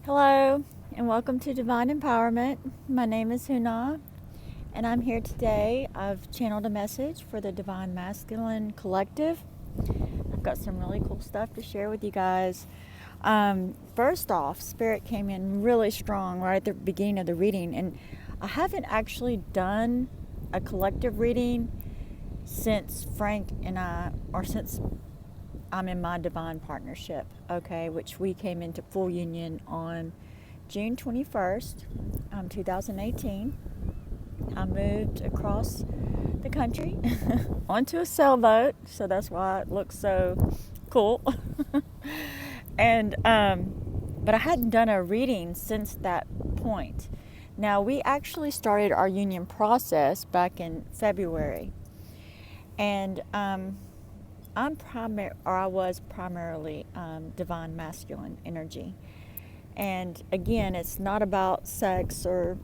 Hello, and welcome to Divine Empowerment. My name is Huna, and I'm here today. I've channeled a message for the Divine Masculine Collective. I've got some really cool stuff to share with you guys. First off, Spirit came in really strong right at the beginning of the reading, and I haven't actually done a collective reading since Frank and I, or since I'm in my divine partnership, okay, which we came into full union on June 21st, 2018. I moved across the country onto a sailboat, so that's why it looks so cool. And but I hadn't done a reading since that point. Now, we actually started our union process back in February, and I was primarily divine masculine energy. And again, it's not about sex or,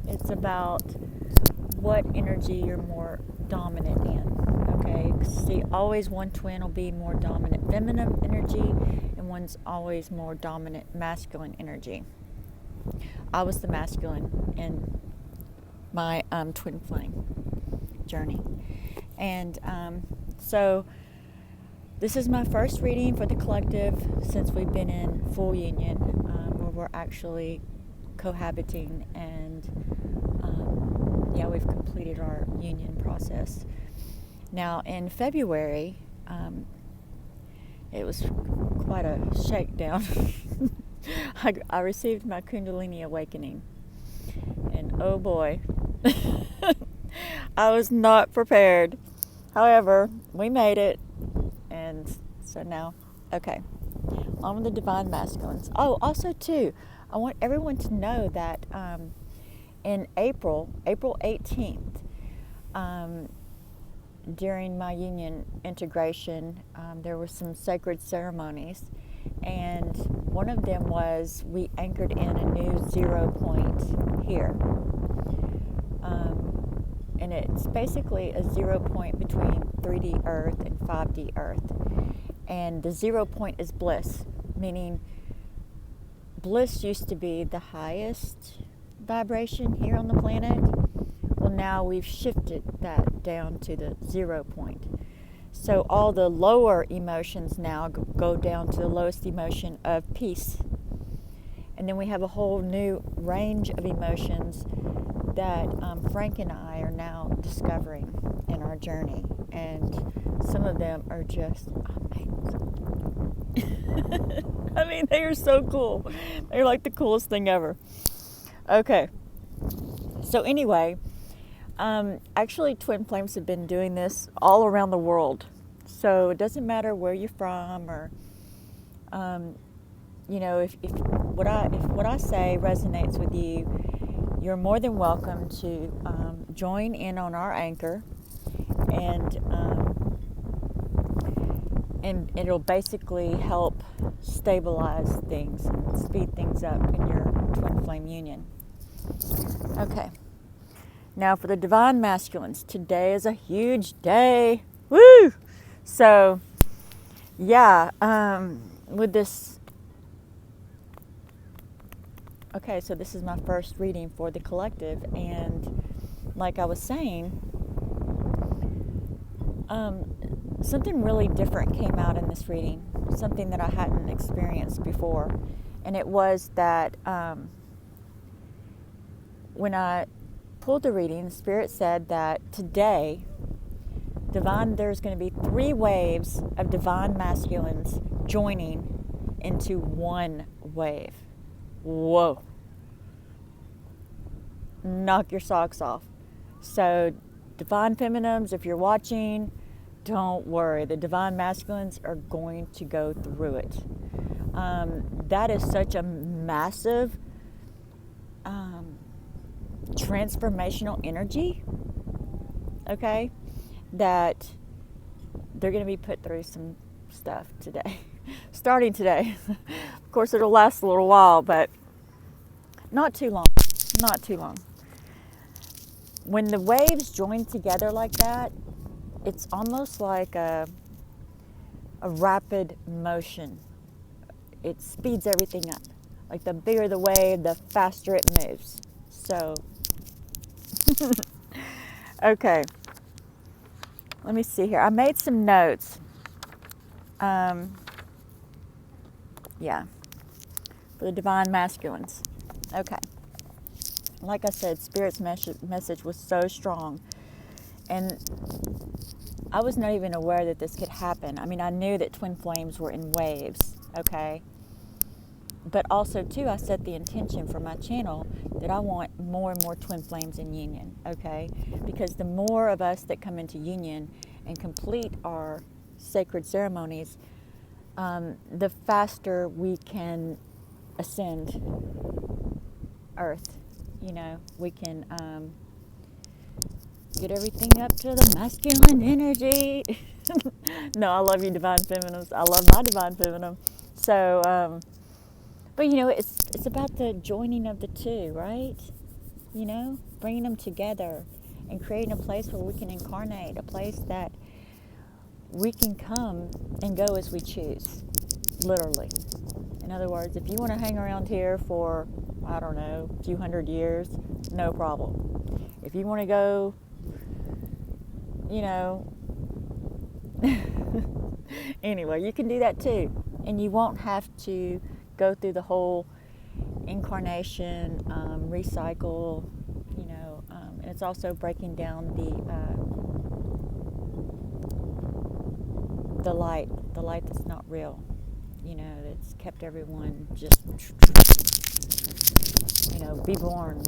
it's about what energy you're more dominant in. Okay, see, always one twin will be more dominant feminine energy, and one's always more dominant masculine energy. I was the masculine in my twin flame journey. And so this is my first reading for the collective since we've been in full union, where we're actually cohabiting, and we've completed our union process. Now in February, it was quite a shakedown. I received my Kundalini awakening, and oh boy, I was not prepared. However, we made it, and so now, okay, on with the divine masculines. Oh, also too, I want everyone to know that in April 18th, during my union integration, there were some sacred ceremonies, and one of them was we anchored in a new 0 point here. And it's basically a 0 point between 3D Earth and 5D Earth. And the 0 point is bliss, meaning bliss used to be the highest vibration here on the planet. Well, now we've shifted that down to the 0 point. So all the lower emotions now go down to the lowest emotion of peace. And then we have a whole new range of emotions that Frank and I are now discovering in our journey, and some of them are just amazing. I mean, they are so cool. They're like the coolest thing ever. Okay, so anyway, actually twin flames have been doing this all around the world, so it doesn't matter where you're from, or if what I say resonates with you, you're more than welcome to join in on our anchor, and it'll basically help stabilize things and speed things up in your twin flame union. Okay, now for the divine masculines, today is a huge day. Woo! So with this. Okay, so this is my first reading for the collective, and like I was saying, something really different came out in this reading, something that I hadn't experienced before, and it was that when I pulled the reading, Spirit said that today, there's going to be 3 waves of divine masculines joining into one wave. Whoa. Knock your socks off. So, divine feminines, if you're watching, don't worry. The divine masculines are going to go through it. That is such a massive transformational energy, okay, that they're going to be put through some stuff today. Starting today. Of course, it'll last a little while, but not too long. Not too long. When the waves join together like that, it's almost like a rapid motion. it speeds everything up. Like the bigger the wave, the faster it moves. So, okay. Let me see here. I made some notes. Yeah, for the divine masculines. Okay. Like I said, Spirit's message was so strong. And I was not even aware that this could happen. I mean, I knew that twin flames were in waves, okay? But also, too, I set the intention for my channel that I want more and more twin flames in union, okay? Because the more of us that come into union and complete our sacred ceremonies, the faster we can ascend Earth. You know, we can get everything up to the masculine energy. No, I love you, divine feminines. I love my divine feminine. So, but you know, it's about the joining of the two, right? You know, bringing them together and creating a place where we can incarnate, a place that we can come and go as we choose, literally. In other words, if you want to hang around here for, I don't know, a few hundred years, no problem. If you want to go, you know, anyway, you can do that too. And you won't have to go through the whole incarnation, recycle, you know, and it's also breaking down the light that's not real, you know, that's kept everyone just, you know, be born,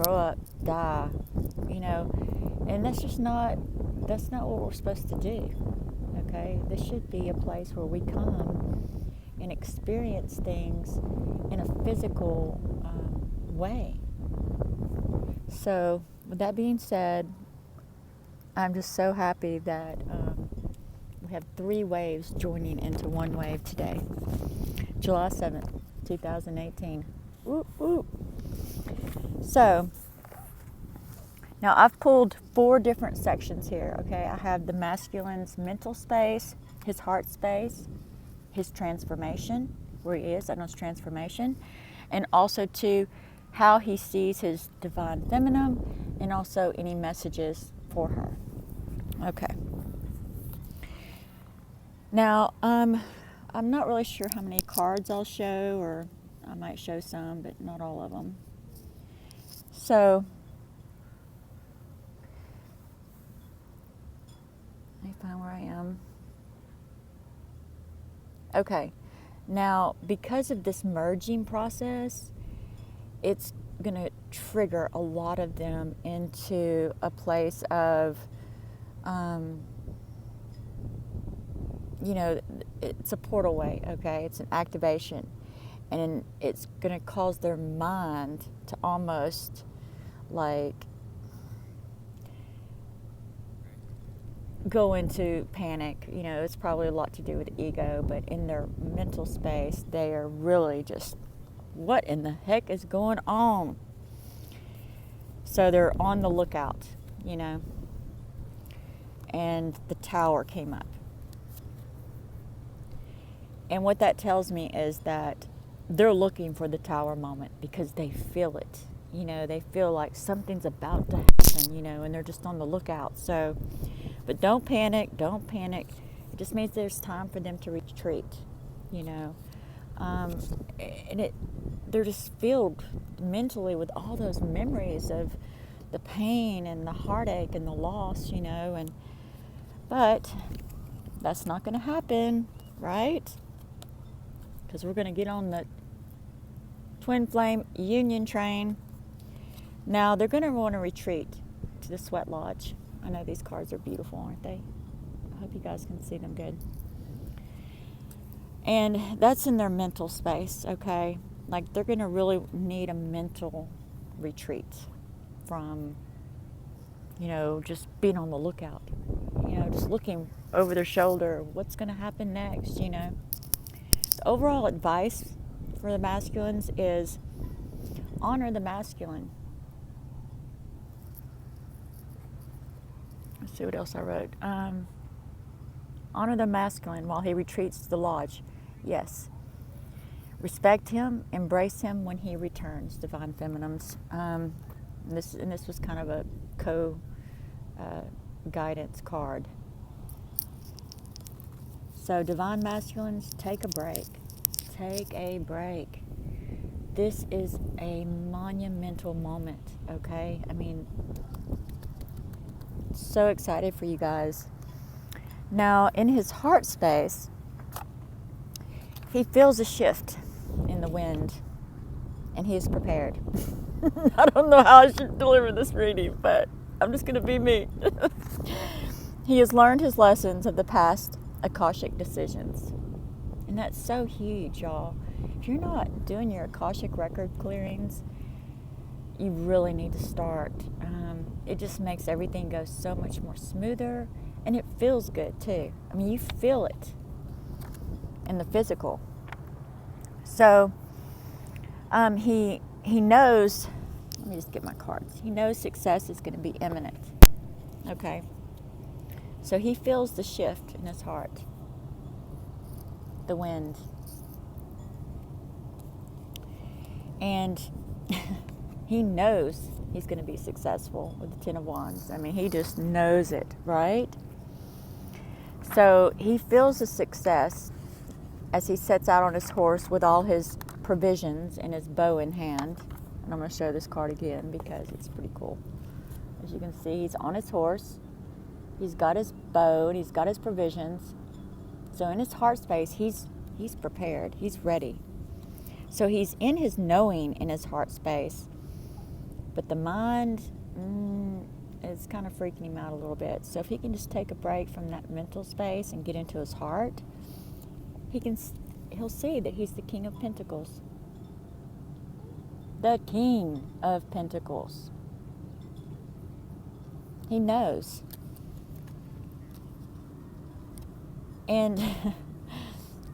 grow up, die, you know, and that's not what we're supposed to do, okay? This should be a place where we come and experience things in a physical way. So, with that being said, I'm just so happy that we have 3 waves joining into one wave today. July 7th, 2018. Woo, woo. So, now I've pulled 4 different sections here, okay? I have the masculine's mental space, his heart space, his transformation, where he is, I know it's transformation, and also to how he sees his divine feminine, and also any messages for her. Okay. Now, I'm not really sure how many cards I'll show, or I might show some, but not all of them. So, let me find where I am. Okay. Now, because of this merging process, it's going to trigger a lot of them into a place of, you know, it's a portal way, okay? It's an activation. And it's going to cause their mind to almost like go into panic. You know, it's probably a lot to do with ego, but in their mental space, they are really just, what in the heck is going on? So they're on the lookout, you know. And the Tower came up. And what that tells me is that they're looking for the Tower moment because they feel it. You know, they feel like something's about to happen, you know, and they're just on the lookout. So, but don't panic, don't panic. It just means there's time for them to retreat, you know. And they're just filled mentally with all those memories of the pain and the heartache and the loss, you know. But that's not going to happen, right? Because we're going to get on the twin flame union train. Now they're going to want to retreat to the sweat lodge. I know these cards are beautiful, aren't they? I hope you guys can see them good. And that's in their mental space, okay? Like they're going to really need a mental retreat from, you know, just being on the lookout. You know, just looking over their shoulder, what's going to happen next, you know? The overall advice for the masculines is honor the masculine. Let's see what else I wrote. Honor the masculine while he retreats to the lodge. Yes. respect him, embrace him when he returns, Divine Feminines. This was kind of a guidance card. So Divine Masculines, take a break. Take a break. This is a monumental moment, okay? I mean, so excited for you guys. Now, in his heart space, he feels a shift in the wind, and he is prepared. I don't know how I should deliver this reading, but I'm just going to be me. He has learned his lessons of the past Akashic decisions. And that's so huge, y'all. If you're not doing your Akashic record clearings, you really need to start. It just makes everything go so much more smoother, and it feels good too. I mean, you feel it in the physical. So he knows, let me just get my cards. He knows success is going to be imminent. Okay. So he feels the shift in his heart. The wind. And he knows he's going to be successful with the Ten of Wands. I mean, he just knows it, right? So he feels the success as he sets out on his horse with all his provisions and his bow in hand. And I'm going to show this card again because it's pretty cool. As you can see, he's on his horse. He's got his bow and he's got his provisions. So in his heart space, he's prepared. He's ready. So he's in his knowing in his heart space. But the mind is kind of freaking him out a little bit. So if he can just take a break from that mental space and get into his heart, he'll see that he's the King of Pentacles. The King of Pentacles. He knows. And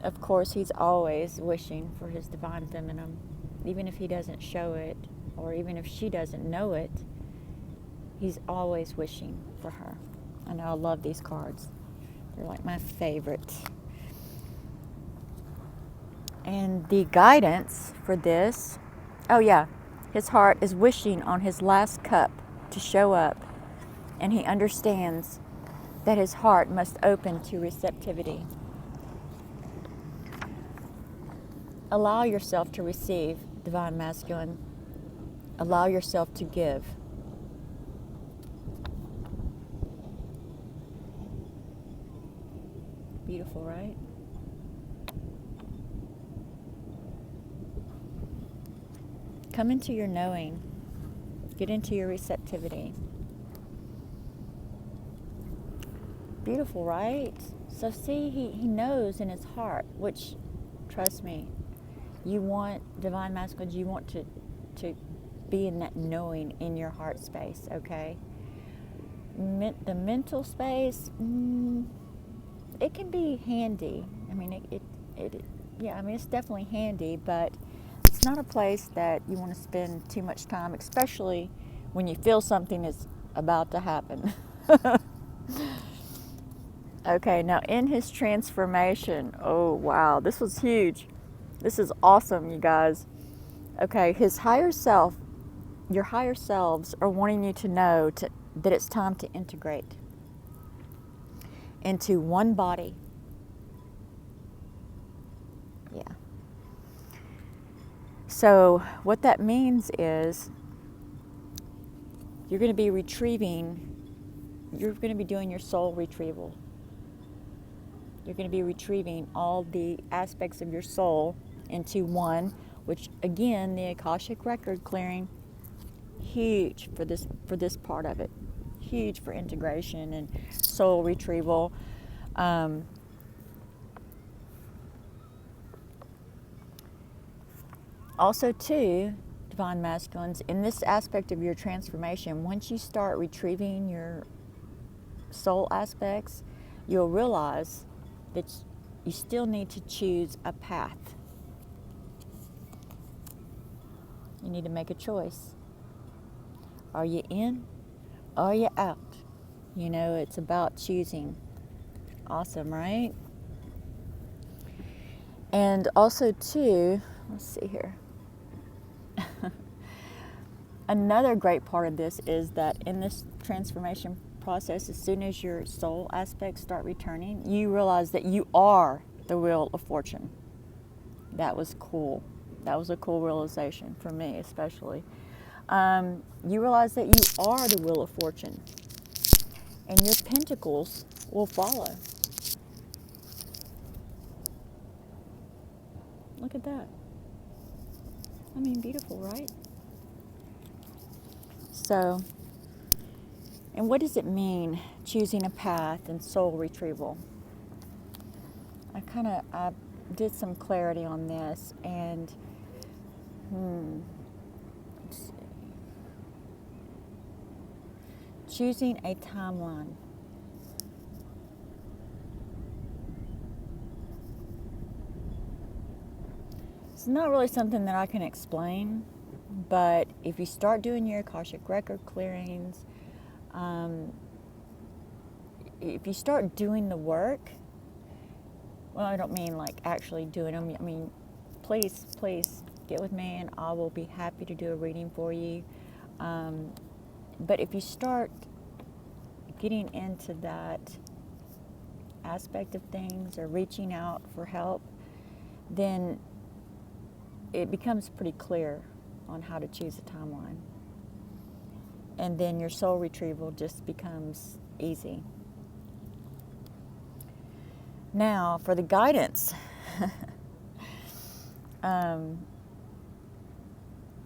of course, he's always wishing for his Divine Feminine, even if he doesn't show it, or even if she doesn't know it, he's always wishing for her. I know I love these cards. They're like my favorite. And the guidance for this, oh yeah, his heart is wishing on his last cup to show up, and he understands that his heart must open to receptivity. Allow yourself to receive, Divine Masculine. Allow yourself to give. Beautiful, right? Come into your knowing. Get into your receptivity. Beautiful, right? So see, he knows in his heart, which, trust me, you want, Divine Masculines, you want to be in that knowing in your heart space, okay? The mental space, it can be handy. I mean, it's definitely handy, but it's not a place that you want to spend too much time, especially when you feel something is about to happen. Okay, now in his transformation, oh wow, this was huge. This is awesome, you guys. Okay, his higher self, your higher selves are wanting you to know that it's time to integrate into one body. Yeah. So what that means is you're going to be doing your soul retrieval. You're going to be retrieving all the aspects of your soul into one, which again, the Akashic record clearing, huge for this part of it. Huge for integration and soul retrieval. Also too, Divine Masculines, in this aspect of your transformation, once you start retrieving your soul aspects, you'll realize that you still need to choose a path. You need to make a choice. Are you in? Are you out? You know, it's about choosing. Awesome, right? And also too, let's see here. Another great part of this is that in this transformation process, as soon as your soul aspects start returning, you realize that you are the wheel of fortune. That was cool. That was a cool realization for me, especially. You realize that you are the wheel of fortune, and your pentacles will follow. Look at that. I mean, beautiful, right? So, and what does it mean, choosing a path and soul retrieval? I did some clarity on this, and let's see. Choosing a timeline. It's not really something that I can explain, but if you start doing your Akashic record clearings, if you start doing the work, well, I don't mean like actually doing them. I mean, please get with me and I will be happy to do a reading for you. But if you start getting into that aspect of things or reaching out for help, then it becomes pretty clear on how to choose a timeline. And then your soul retrieval just becomes easy. Now, for the guidance.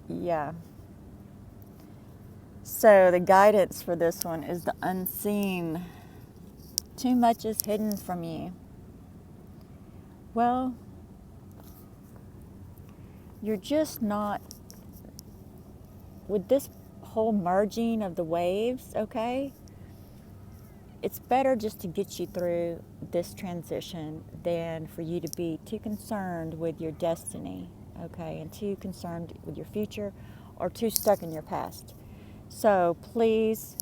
Yeah. So the guidance for this one is the unseen. Too much is hidden from you. Well, you're just not, with this whole merging of the waves, okay? It's better just to get you through this transition than for you to be too concerned with your destiny, okay, and too concerned with your future or too stuck in your past. So please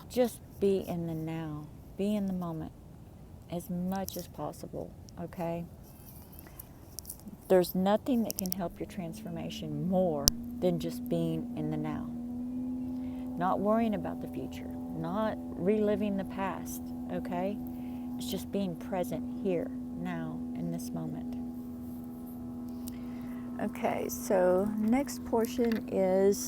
just be in the now. Be in the moment as much as possible, okay? There's nothing that can help your transformation more than just being in the now. Not worrying about the future, not reliving the past, okay? It's just being present here, now, in this moment. Okay, so next portion is